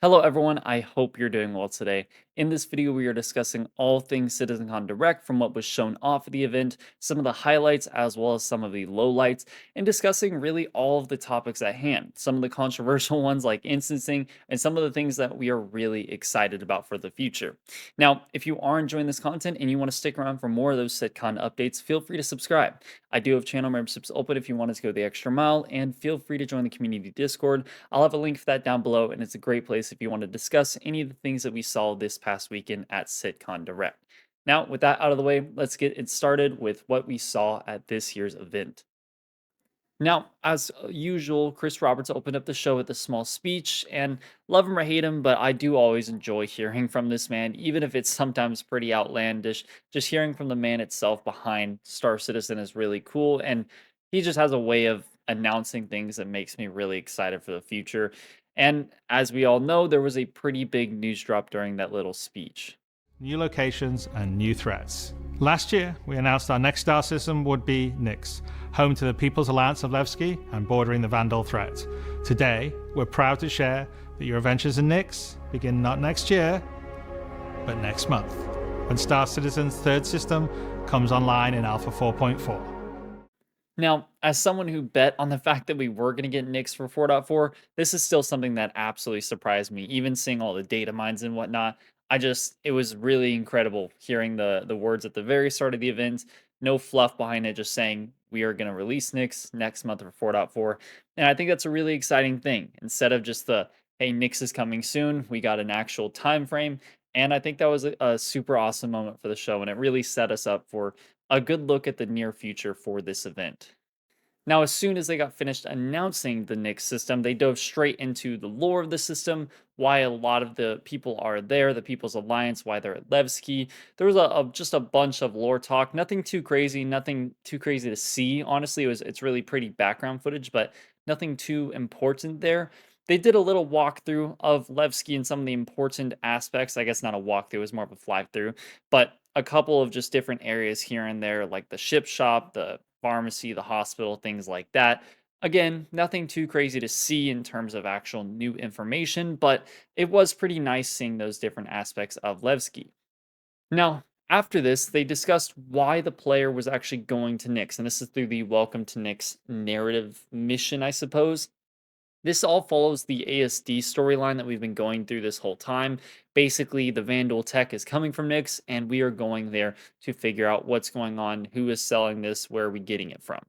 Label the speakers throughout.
Speaker 1: Hello everyone, I hope you're doing well today. In this video, we are discussing all things CitizenCon Direct from what was shown off of the event, some of the highlights as well as some of the lowlights, and discussing really all of the topics at hand. Some of the controversial ones like instancing, and some of the things that we are really excited about for the future. Now, if you are enjoying this content and you want to stick around for more of those CitCon updates, feel free to subscribe. I do have channel memberships open if you want us to go the extra mile, and feel free to join the community Discord. I'll have a link for that down below, and it's a great place if you want to discuss any of the things that we saw this past weekend at CitCon Direct. Now, with that out of the way, let's get it started with what we saw at this year's event. Now, as usual, Chris Roberts opened up the show with a small speech, and love him or hate him, but I do always enjoy hearing from this man, even if it's sometimes pretty outlandish. Just hearing from the man itself behind Star Citizen is really cool, and he just has a way of announcing things that makes me really excited for the future. And as we all know, there was a pretty big news drop during that little speech.
Speaker 2: New locations and new threats. Last year, we announced our next star system would be Nyx, home to the People's Alliance of Levski and bordering the Vandal threat. Today, we're proud to share that your adventures in Nyx begin not next year, but next month, when Star Citizen's third system comes online in Alpha 4.4.
Speaker 1: Now, as someone who bet on the fact that we were going to get Nyx for 4.4, this is still something that absolutely surprised me. Even seeing all the data mines and whatnot, it was really incredible hearing the words at the very start of the event. No fluff behind it, just saying we are going to release Nyx next month for 4.4. And I think that's a really exciting thing. Instead of just the, hey, Nyx is coming soon, we got an actual time frame. And I think that was a super awesome moment for the show. And it really set us up for a good look at the near future for this event. Now, as soon as they got finished announcing the Nyx system, they dove straight into the lore of the system, why a lot of the people are there, the People's Alliance, why they're at Levski. There was just a bunch of lore talk, nothing too crazy, nothing too crazy to see. Honestly, it's really pretty background footage, but nothing too important there. They did a little walkthrough of Levski and some of the important aspects. I guess not a walkthrough, it was more of a fly through, but a couple of just different areas here and there, like the ship shop, the pharmacy, the hospital, things like that. Again, nothing too crazy to see in terms of actual new information, but it was pretty nice seeing those different aspects of Levski. Now, after this, they discussed why the player was actually going to Nyx, and this is through the Welcome to Nyx narrative mission, I suppose. This all follows the ASD storyline that we've been going through this whole time. Basically, the Vandal tech is coming from Nyx, and we are going there to figure out what's going on, who is selling this, where are we getting it from.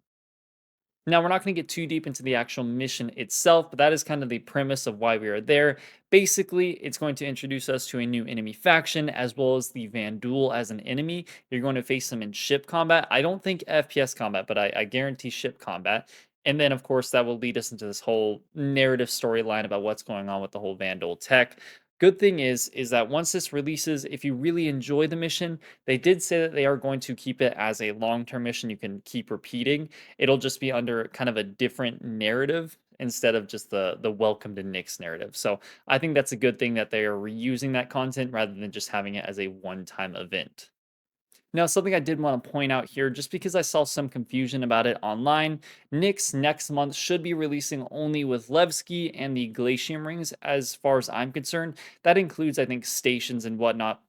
Speaker 1: Now, we're not going to get too deep into the actual mission itself, but that is kind of the premise of why we are there. Basically, it's going to introduce us to a new enemy faction as well as the Vandal as an enemy. You're going to face them in ship combat. I don't think FPS combat, but I guarantee ship combat. And then, of course, that will lead us into this whole narrative storyline about what's going on with the whole Vandal tech. Good thing is that once this releases, if you really enjoy the mission, they did say that they are going to keep it as a long-term mission you can keep repeating. It'll just be under kind of a different narrative instead of just the welcome to Nyx narrative. So I think that's a good thing that they are reusing that content rather than just having it as a one-time event. Now, something I did want to point out here, just because I saw some confusion about it online, Nyx next month should be releasing only with Levski and the Glacium rings, as far as I'm concerned. That includes, I think, stations and whatnot,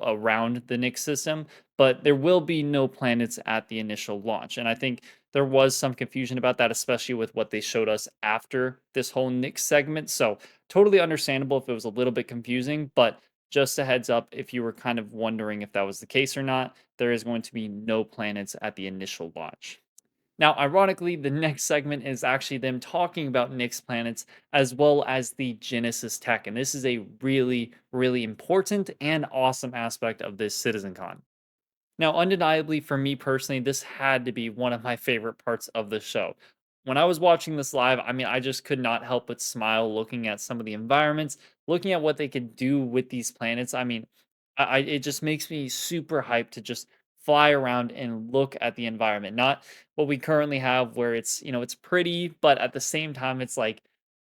Speaker 1: around the Nyx system, but there will be no planets at the initial launch. And I think there was some confusion about that, especially with what they showed us after this whole Nyx segment. So, totally understandable if it was a little bit confusing, but just a heads up if you were kind of wondering if that was the case or not, there is going to be no planets at the initial launch. Now, ironically, the next segment is actually them talking about Nyx planets as well as the Genesis tech. And this is a really, really important and awesome aspect of this CitizenCon. Now, undeniably, for me personally, this had to be one of my favorite parts of the show. When I was watching this live, I mean, I just could not help but smile looking at some of the environments, looking at what they could do with these planets. I mean, it just makes me super hyped to just fly around and look at the environment, not what we currently have where it's pretty, but at the same time, it's like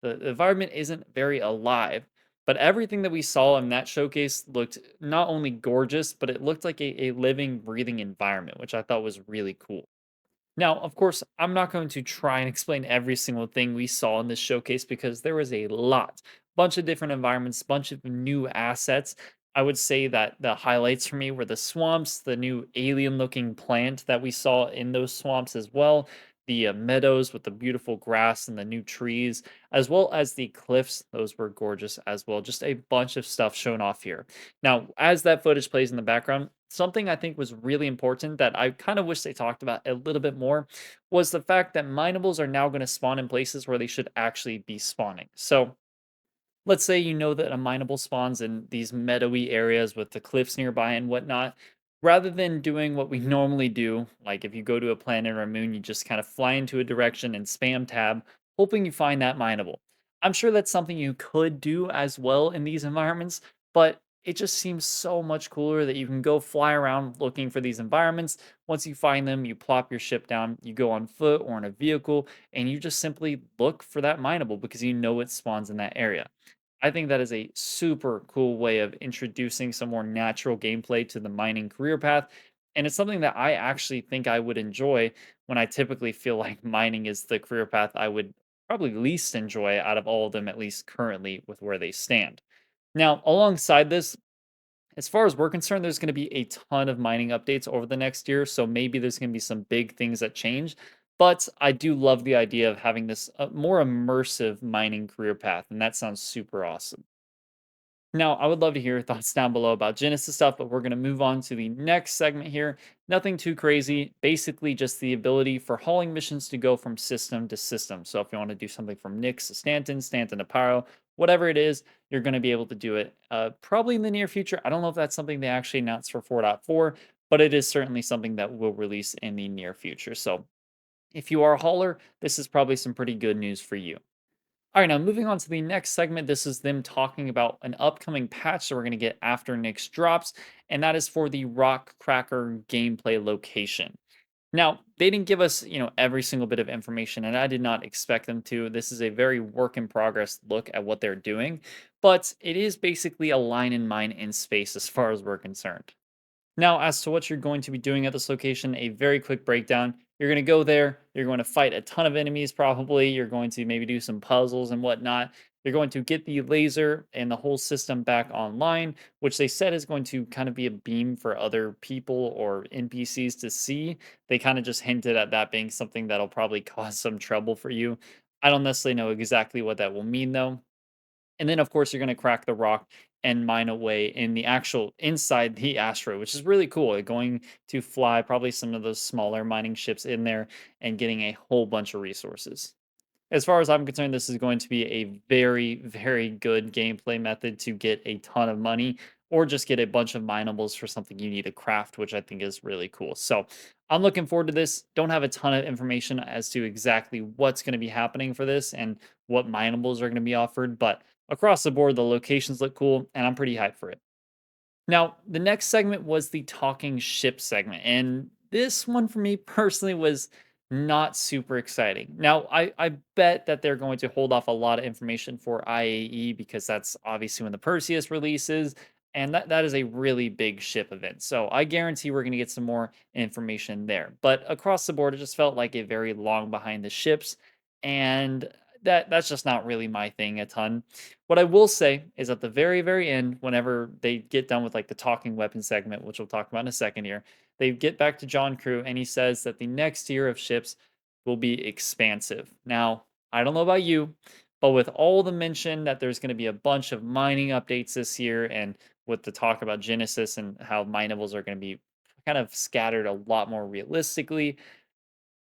Speaker 1: the environment isn't very alive. But everything that we saw in that showcase looked not only gorgeous, but it looked like a living, breathing environment, which I thought was really cool. Now, of course, I'm not going to try and explain every single thing we saw in this showcase because there was a lot. bunch of different environments, bunch of new assets. I would say that the highlights for me were the swamps, the new alien looking plant that we saw in those swamps as well, the meadows with the beautiful grass and the new trees, as well as the cliffs. Those were gorgeous as well. Just a bunch of stuff shown off here. Now, as that footage plays in the background, something I think was really important that I kind of wish they talked about a little bit more was the fact that minables are now going to spawn in places where they should actually be spawning. So, let's say you know that a mineable spawns in these meadowy areas with the cliffs nearby and whatnot. Rather than doing what we normally do, like if you go to a planet or a moon, you just kind of fly into a direction and spam tab, hoping you find that mineable. I'm sure that's something you could do as well in these environments, but it just seems so much cooler that you can go fly around looking for these environments. Once you find them, you plop your ship down, you go on foot or in a vehicle, and you just simply look for that mineable because you know it spawns in that area. I think that is a super cool way of introducing some more natural gameplay to the mining career path. And it's something that I actually think I would enjoy when I typically feel like mining is the career path I would probably least enjoy out of all of them, at least currently with where they stand. Now, alongside this, as far as we're concerned, there's going to be a ton of mining updates over the next year. So maybe there's going to be some big things that change. But I do love the idea of having this more immersive mining career path. And that sounds super awesome. Now, I would love to hear your thoughts down below about Genesis stuff, but we're going to move on to the next segment here. Nothing too crazy, basically just the ability for hauling missions to go from system to system. So if you want to do something from Nyx to Stanton, Stanton to Pyro, whatever it is, you're going to be able to do it probably in the near future. I don't know if that's something they actually announced for 4.4, but it is certainly something that will release in the near future. So if you are a hauler, this is probably some pretty good news for you. All right, now moving on to the next segment. This is them talking about an upcoming patch that we're going to get after Nyx drops, and that is for the Rock Cracker gameplay location. Now, they didn't give us, every single bit of information, and I did not expect them to. This is a very work in progress look at what they're doing, but it is basically a line in mine in space as far as we're concerned. Now, as to what you're going to be doing at this location, a very quick breakdown. You're going to go there. You're going to fight a ton of enemies, probably. You're going to maybe do some puzzles and whatnot. You're going to get the laser and the whole system back online, which they said is going to kind of be a beam for other people or NPCs to see. They kind of just hinted at that being something that'll probably cause some trouble for you. I don't necessarily know exactly what that will mean, though. And then, of course, you're going to crack the rock and mine away in the actual inside the asteroid, which is really cool. You're going to fly probably some of those smaller mining ships in there and getting a whole bunch of resources. As far as I'm concerned, this is going to be a very, very good gameplay method to get a ton of money or just get a bunch of minables for something you need to craft, which I think is really cool. So I'm looking forward to this. Don't have a ton of information as to exactly what's going to be happening for this and what minables are going to be offered, but across the board, the locations look cool, and I'm pretty hyped for it. Now, the next segment was the talking ship segment, and this one for me personally was not super exciting. Now, I bet that they're going to hold off a lot of information for IAE because that's obviously when the Perseus releases, and that is a really big ship event. So I guarantee we're going to get some more information there. But across the board, it just felt like a very long behind the ships, and that's just not really my thing a ton. What I will say is at the very, very end, whenever they get done with like the talking weapon segment, which we'll talk about in a second here, they get back to John Crew and he says that the next tier of ships will be expansive. Now, I don't know about you, but with all the mention that there's going to be a bunch of mining updates this year, and with the talk about Genesis and how minables are going to be kind of scattered a lot more realistically,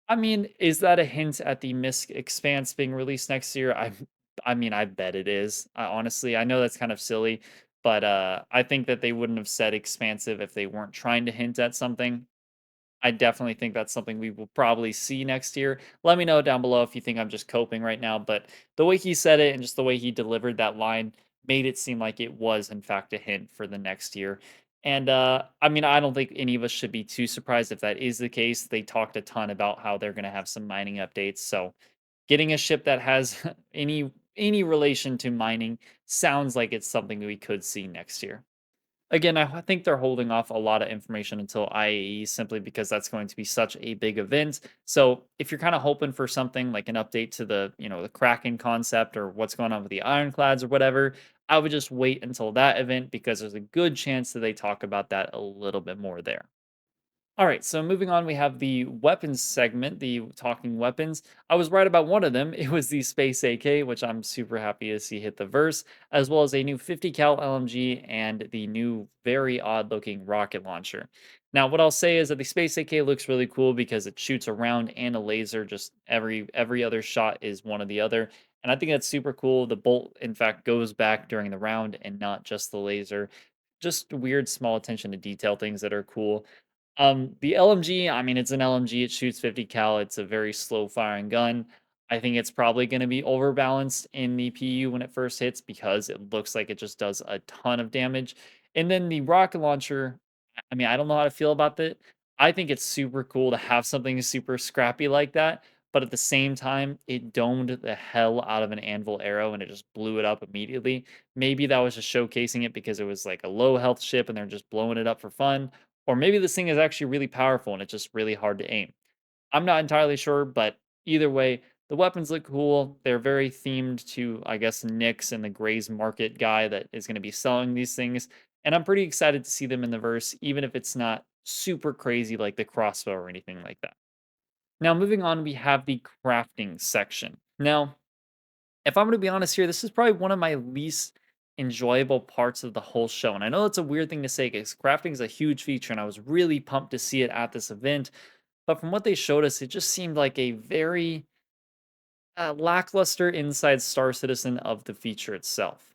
Speaker 1: I mean, is that a hint at the Misk Expanse being released next year? I mean, I bet it is. Honestly, I know that's kind of silly, but I think that they wouldn't have said expansive if they weren't trying to hint at something. I definitely think that's something we will probably see next year. Let me know down below if you think I'm just coping right now, but the way he said it and just the way he delivered that line made it seem like it was, in fact, a hint for the next year. And I mean, I don't think any of us should be too surprised if that is the case. They talked a ton about how they're going to have some mining updates. So getting a ship that has any relation to mining sounds like it's something we could see next year. Again, think they're holding off a lot of information until IAE simply because that's going to be such a big event. So if you're kind of hoping for something like an update to the Kraken concept or what's going on with the Ironclads or whatever, I would just wait until that event because there's a good chance that they talk about that a little bit more there. All right, so moving on, we have the weapons segment, the talking weapons. I was right about one of them. It was the Space AK, which I'm super happy to see hit the verse, as well as a new 50 cal LMG and the new very odd looking rocket launcher. Now, what I'll say is that the Space AK looks really cool because it shoots a round and a laser. Just every other shot is one or the other, and I think that's super cool. The bolt, in fact, goes back during the round and not just the laser. Just weird, small attention to detail things that are cool. The LMG, I mean, it's an LMG. It shoots 50 cal. It's a very slow firing gun. I think it's probably going to be overbalanced in the PU when it first hits because it looks like it just does a ton of damage. And then the rocket launcher, I mean, I don't know how to feel about that. I think it's super cool to have something super scrappy like that, but at the same time, it domed the hell out of an anvil arrow and it just blew it up immediately. Maybe that was just showcasing it because it was like a low health ship and they're just blowing it up for fun, or maybe this thing is actually really powerful and it's just really hard to aim. I'm not entirely sure, but either way, the weapons look cool. They're very themed to, I guess, Nyx and the Gray's Market guy that is going to be selling these things. And I'm pretty excited to see them in the verse, even if it's not super crazy like the crossbow or anything like that. Now, moving on, we have the crafting section. Now, if I'm going to be honest here, this is probably one of my least enjoyable parts of the whole show. And I know that's a weird thing to say because crafting is a huge feature and I was really pumped to see it at this event. But from what they showed us, it just seemed like a very lackluster inside Star Citizen of the feature itself.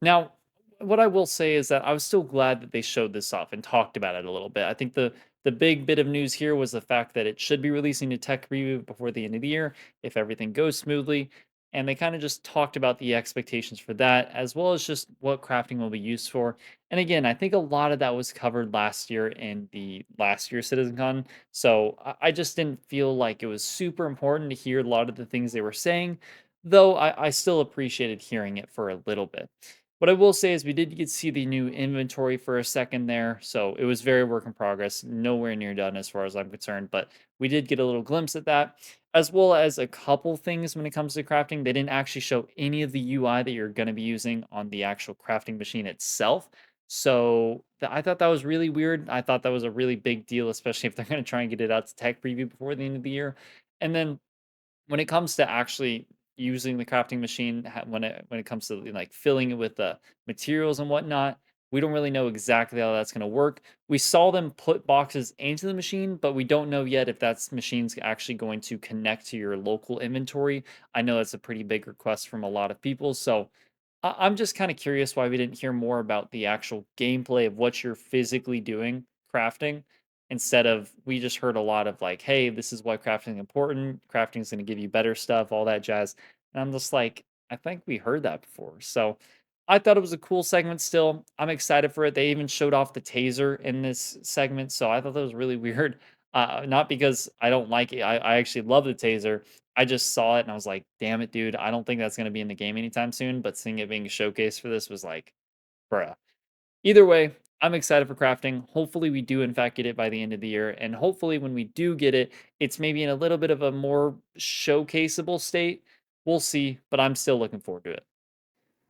Speaker 1: Now, what I will say is that I was still glad that they showed this off and talked about it a little bit. I think the big bit of news here was the fact that it should be releasing a tech preview before the end of the year if everything goes smoothly. And they kind of just talked about the expectations for that, as well as just what crafting will be used for. And again, I think a lot of that was covered last year in the last year's CitizenCon. So I just didn't feel like it was super important to hear a lot of the things they were saying, though I still appreciated hearing it for a little bit. What I will say is we did get to see the new inventory for a second there, so it was very work in progress, nowhere near done as far as I'm concerned, but we did get a little glimpse at that, as well as a couple things when it comes to crafting. They didn't actually show any of the UI that you're going to be using on the actual crafting machine itself. So I thought that was really weird. I thought that was a really big deal, especially if they're going to try and get it out to tech preview before the end of the year. And then when it comes to actually using the crafting machine, when it comes to like filling it with the materials and whatnot, we don't really know exactly how that's going to work. We saw them put boxes into the machine, but we don't know yet if that's machine's actually going to connect to your local inventory. I know that's a pretty big request from a lot of people, so I'm just kind of curious why we didn't hear more about the actual gameplay of what you're physically doing crafting instead of we just heard a lot of like, hey, this is why crafting is important. Crafting is going to give you better stuff, all that jazz. And I'm just like, I think we heard that before. So I thought it was a cool segment still. I'm excited for it. They even showed off the taser in this segment. So I thought that was really weird. Not because I don't like it. I actually love the taser. I just saw it and I was like, damn it, dude. I don't think that's going to be in the game anytime soon. But seeing it being showcased for this was like, bruh. Either way, I'm excited for crafting. Hopefully, we do, in fact, get it by the end of the year. And hopefully, when we do get it, it's maybe in a little bit of a more showcaseable state. We'll see, but I'm still looking forward to it.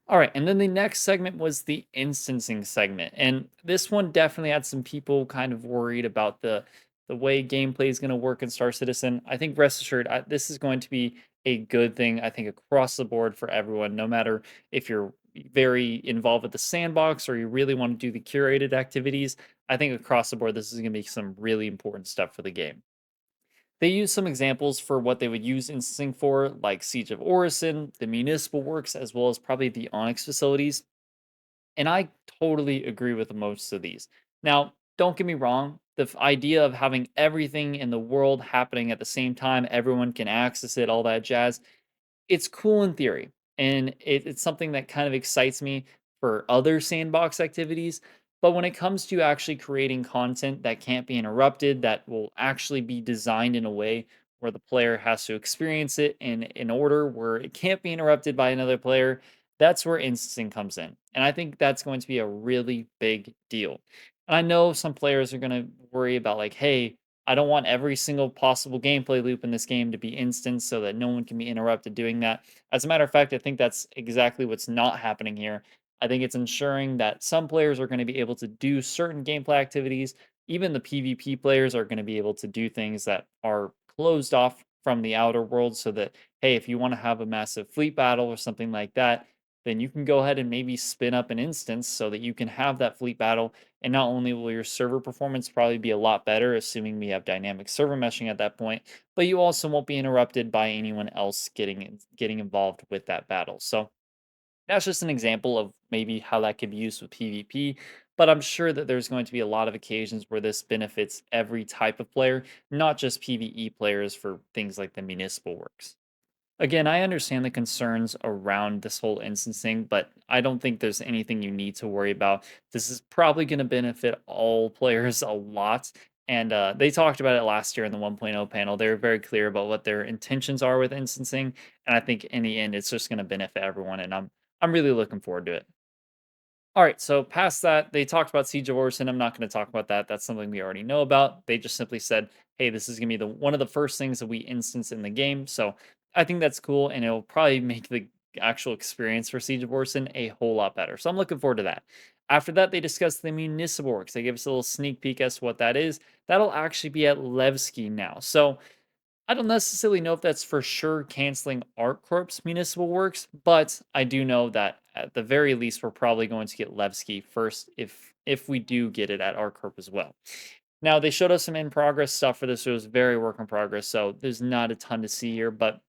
Speaker 1: All right, and then the next segment was the instancing segment, and this one definitely had some people kind of worried about the way gameplay is going to work in Star Citizen. I think rest assured, this is going to be a good thing. I think across the board for everyone, no matter if you're very involved with the sandbox or you really want to do the curated activities. I think across the board, this is going to be some really important stuff for the game. They use some examples for what they would use instancing for, like Siege of Orison, the Municipal Works, as well as probably the Onyx facilities. And I totally agree with most of these. Now, don't get me wrong, the idea of having everything in the world happening at the same time, everyone can access it, all that jazz, it's cool in theory, and it's something that kind of excites me for other sandbox activities. But when it comes to actually creating content that can't be interrupted, that will actually be designed in a way where the player has to experience it in order where it can't be interrupted by another player, That's where instancing comes in. And I think that's going to be a really big deal. And I know some players are going to worry about, like, hey, I don't want every single possible gameplay loop in this game to be instant so that no one can be interrupted doing that. As a matter of fact, I think that's exactly what's not happening here. I think it's ensuring that some players are going to be able to do certain gameplay activities. Even the PvP players are going to be able to do things that are closed off from the outer world so that, hey, if you want to have a massive fleet battle or something like that, then you can go ahead and maybe spin up an instance so that you can have that fleet battle. And not only will your server performance probably be a lot better, assuming we have dynamic server meshing at that point, but you also won't be interrupted by anyone else getting involved with that battle. So that's just an example of maybe how that could be used with PvP. But I'm sure that there's going to be a lot of occasions where this benefits every type of player, not just PvE players for things like the municipal works. Again, I understand the concerns around this whole instancing, but I don't think there's anything you need to worry about. This is probably going to benefit all players a lot. And they talked about it last year in the 1.0 panel. They were very clear about what their intentions are with instancing. And I think in the end, it's just going to benefit everyone. And I'm really looking forward to it. All right, so past that, they talked about Siege of Orson. I'm not going to talk about that. That's something we already know about. They just simply said, "Hey, this is going to be the one of the first things that we instance in the game." So I think that's cool, and it'll probably make the actual experience for Siege of Orson a whole lot better. So I'm looking forward to that. After that, they discussed the Municipal Works. They gave us a little sneak peek as to what that is. That'll actually be at Levski now. So I don't necessarily know if that's for sure canceling ArcCorp's Municipal Works, but I do know that at the very least we're probably going to get Levski first if we do get it at ArcCorp as well. Now they showed us some in progress stuff for this. It was very work in progress, so there's not a ton to see here, but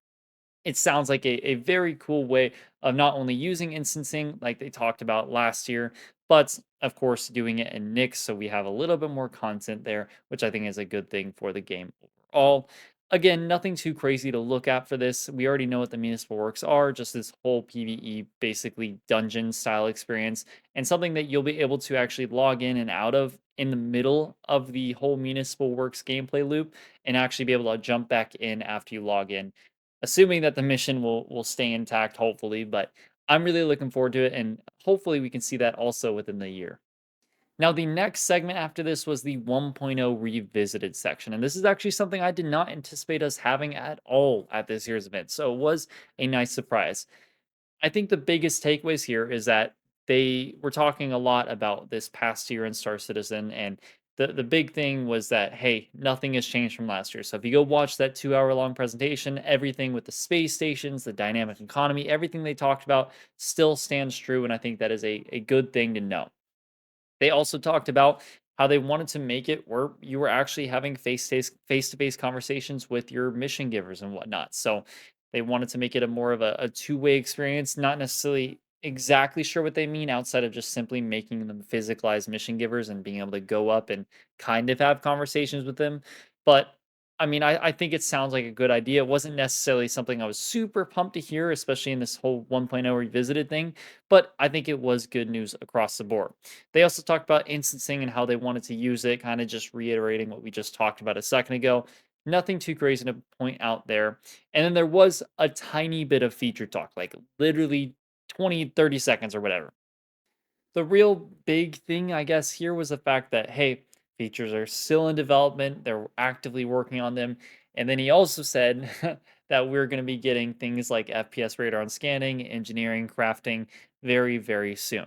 Speaker 1: it sounds like a very cool way of not only using instancing like they talked about last year, but of course doing it in Nyx so we have a little bit more content there, which I think is a good thing for the game overall. Again, nothing too crazy to look at for this. We already know what the municipal works are, just this whole PvE, basically dungeon style experience, and something that you'll be able to actually log in and out of in the middle of the whole municipal works gameplay loop and actually be able to jump back in after you log in, assuming that the mission will stay intact, hopefully. But I'm really looking forward to it, and hopefully we can see that also within the year. Now, the next segment after this was the 1.0 revisited section, and this is actually something I did not anticipate us having at all at this year's event, so it was a nice surprise. I think the biggest takeaways here is that they were talking a lot about this past year in Star Citizen, and the big thing was that, hey, nothing has changed from last year. So if you go watch that 2 hour long presentation, everything with the space stations, the dynamic economy, everything they talked about still stands true, and I think that is a good thing to know. They also talked about how they wanted to make it where you were actually having face-to-face conversations with your mission givers and whatnot. So they wanted to make it a more of a two-way experience, not necessarily exactly sure what they mean outside of just simply making them physicalized mission givers and being able to go up and kind of have conversations with them. But I mean, I think it sounds like a good idea. It wasn't necessarily something I was super pumped to hear, especially in this whole 1.0 revisited thing, but I think it was good news across the board. They also talked about instancing and how they wanted to use it, kind of just reiterating what we just talked about a second ago. Nothing too crazy to point out there. And then there was a tiny bit of feature talk, like literally 20, 30 seconds or whatever. The real big thing, I guess, here was the fact that, hey, features are still in development. They're actively working on them. And then he also said that we're going to be getting things like FPS radar and scanning, engineering, crafting very, very soon.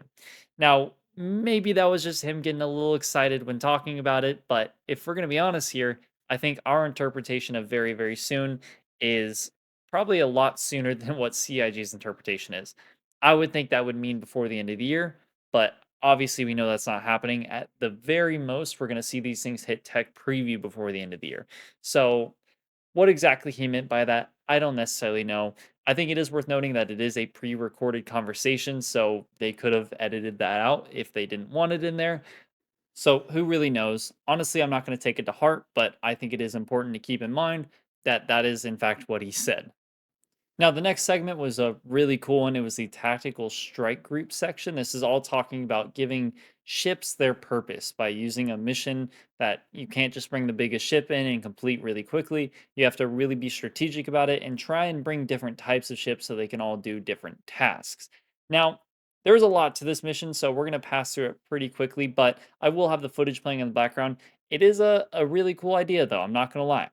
Speaker 1: Now, maybe that was just him getting a little excited when talking about it. But if we're going to be honest here, I think our interpretation of very, very soon is probably a lot sooner than what CIG's interpretation is. I would think that would mean before the end of the year, but obviously we know that's not happening. At the very most, we're going to see these things hit tech preview before the end of the year. So, what exactly he meant by that, I don't necessarily know. I think it is worth noting that it is a pre recorded conversation, so they could have edited that out if they didn't want it in there. So, who really knows? Honestly, I'm not going to take it to heart, but I think it is important to keep in mind that that is, in fact, what he said. Now, the next segment was a really cool one. It was the tactical strike group section. This is all talking about giving ships their purpose by using a mission that you can't just bring the biggest ship in and complete really quickly. You have to really be strategic about it and try and bring different types of ships so they can all do different tasks. Now, there's a lot to this mission, so we're going to pass through it pretty quickly, but I will have the footage playing in the background. It is a really cool idea, though, I'm not going to lie.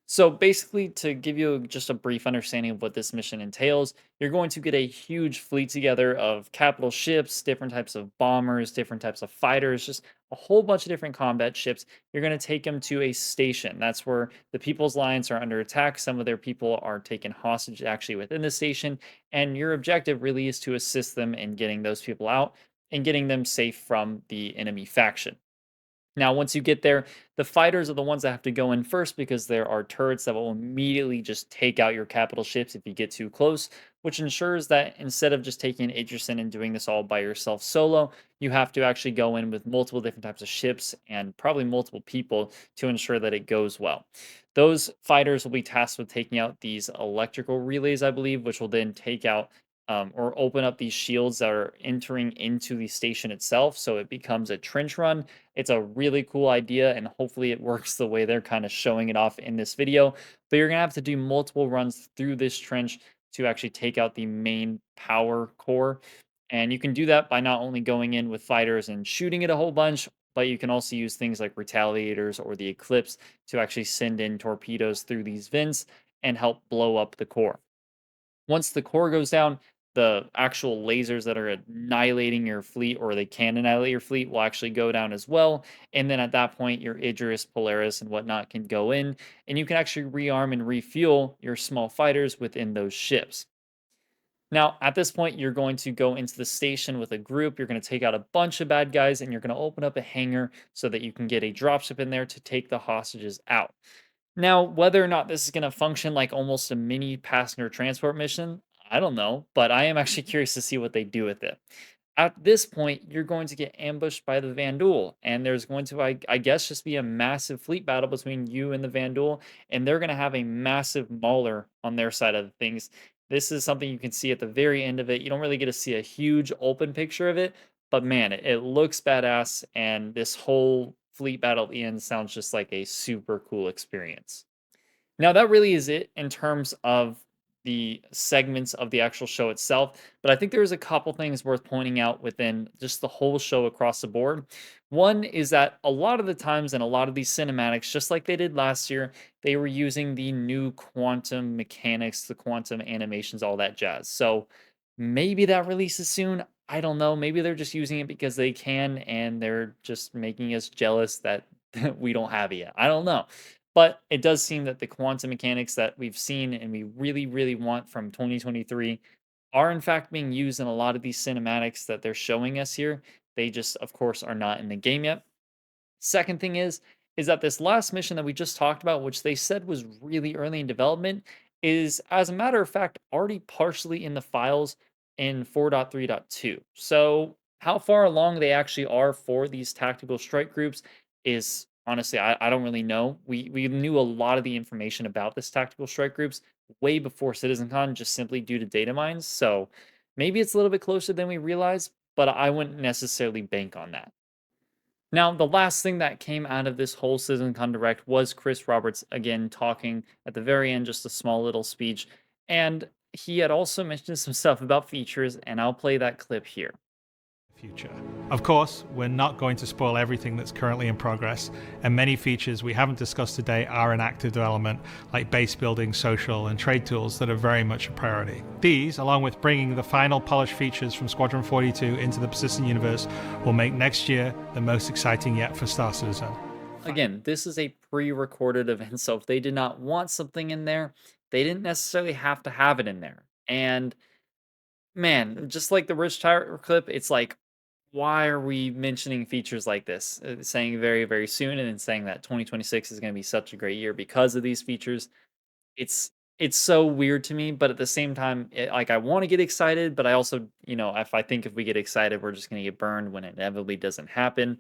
Speaker 1: So basically, to give you just a brief understanding of what this mission entails, you're going to get a huge fleet together of capital ships, different types of bombers, different types of fighters, just a whole bunch of different combat ships. You're going to take them to a station. That's where the People's Alliance are under attack. Some of their people are taken hostage actually within the station. And your objective really is to assist them in getting those people out and getting them safe from the enemy faction. Now, once you get there, the fighters are the ones that have to go in first because there are turrets that will immediately just take out your capital ships if you get too close, which ensures that instead of just taking Idrison and doing this all by yourself solo, you have to actually go in with multiple different types of ships and probably multiple people to ensure that it goes well. Those fighters will be tasked with taking out these electrical relays, I believe, which will then take out or open up these shields that are entering into the station itself. So it becomes a trench run. It's a really cool idea, and hopefully it works the way they're kind of showing it off in this video. But you're going to have to do multiple runs through this trench to actually take out the main power core. And you can do that by not only going in with fighters and shooting it a whole bunch, but you can also use things like retaliators or the Eclipse to actually send in torpedoes through these vents and help blow up the core. Once the core goes down, the actual lasers that are annihilating your fleet, or they can annihilate your fleet, will actually go down as well. And then at that point, your Idris, Polaris, and whatnot can go in, and you can actually rearm and refuel your small fighters within those ships. Now, at this point, you're going to go into the station with a group. You're going to take out a bunch of bad guys, and you're going to open up a hangar so that you can get a dropship in there to take the hostages out. Now, whether or not this is going to function like almost a mini passenger transport mission, I don't know, but I am actually curious to see what they do with it. At this point, you're going to get ambushed by the Vandul, and there's going to, I guess, just be a massive fleet battle between you and the Vandul, and they're going to have a massive mauler on their side of things. This is something you can see at the very end of it. You don't really get to see a huge open picture of it, but man, it looks badass, and this whole fleet battle at the end sounds just like a super cool experience. Now, that really is it in terms of the segments of the actual show itself, but I think there's a couple things worth pointing out within just the whole show across the board. One is that a lot of the times in a lot of these cinematics, just like they did last year, they were using the new quantum mechanics, the quantum animations, all that jazz. So maybe that releases soon. I don't know. Maybe they're just using it because they can and they're just making us jealous that we don't have it yet. I don't know. But it does seem that the quantum mechanics that we've seen and we really, really want from 2023 are in fact being used in a lot of these cinematics that they're showing us here. They just, of course, are not in the game yet. Second thing is that this last mission that we just talked about, which they said was really early in development, is as a matter of fact already partially in the files in 4.3.2. So how far along they actually are for these tactical strike groups is honestly I don't really know. We knew a lot of the information about this tactical strike groups way before CitizenCon just simply due to data mines. So maybe it's a little bit closer than we realize, but I wouldn't necessarily bank on that. Now, the last thing that came out of this whole CitizenCon Direct was Chris Roberts again talking at the very end, just a small little speech. And he had also mentioned some stuff about features, and I'll play that clip here.
Speaker 2: Future. Of course, we're not going to spoil everything that's currently in progress, and many features we haven't discussed today are in active development, like base building, social, and trade tools that are very much a priority. These, along with bringing the final polished features from Squadron 42 into the persistent universe, will make next year the most exciting yet for Star Citizen.
Speaker 1: Again, this is a pre-recorded event, so if they did not want something in there, they didn't necessarily have to have it in there. And man, just like the Rich Tyler clip, it's like, why are we mentioning features like this? Saying very, very soon and then saying that 2026 is going to be such a great year because of these features. It's it's so weird to me, but at the same time, like I want to get excited, but I also, if we get excited, we're just going to get burned when it inevitably doesn't happen.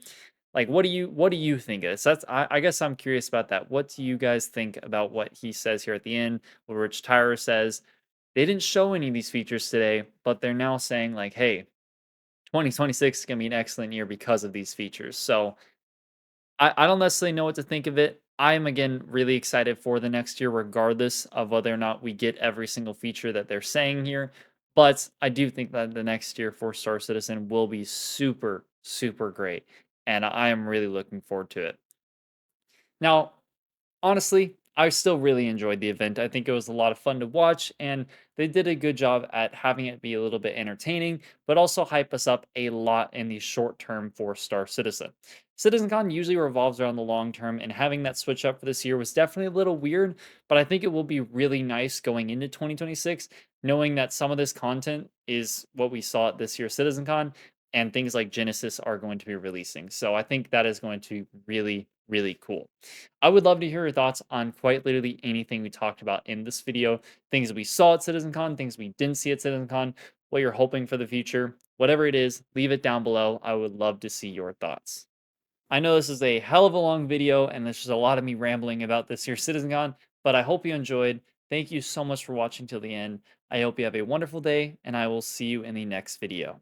Speaker 1: Like, what do you think of this? I guess I'm curious about that. What do you guys think about what he says here at the end? What Rich Tyler says? They didn't show any of these features today, but they're now saying like, hey, 2026 is going to be an excellent year because of these features. So I don't necessarily know what to think of it. I am again really excited for the next year, regardless of whether or not we get every single feature that they're saying here. But I do think that the next year for Star Citizen will be super, super great. And I am really looking forward to it. Now, honestly, I still really enjoyed the event. I think it was a lot of fun to watch, and they did a good job at having it be a little bit entertaining, but also hype us up a lot in the short term for Star Citizen. CitizenCon usually revolves around the long term, and having that switch up for this year was definitely a little weird, but I think it will be really nice going into 2026, knowing that some of this content is what we saw at this year's CitizenCon, and things like Genesis are going to be releasing. So I think that is going to be really, really cool. I would love to hear your thoughts on quite literally anything we talked about in this video. Things that we saw at CitizenCon, things we didn't see at CitizenCon, what you're hoping for the future. Whatever it is, leave it down below. I would love to see your thoughts. I know this is a hell of a long video and there's just a lot of me rambling about this here CitizenCon, but I hope you enjoyed. Thank you so much for watching till the end. I hope you have a wonderful day and I will see you in the next video.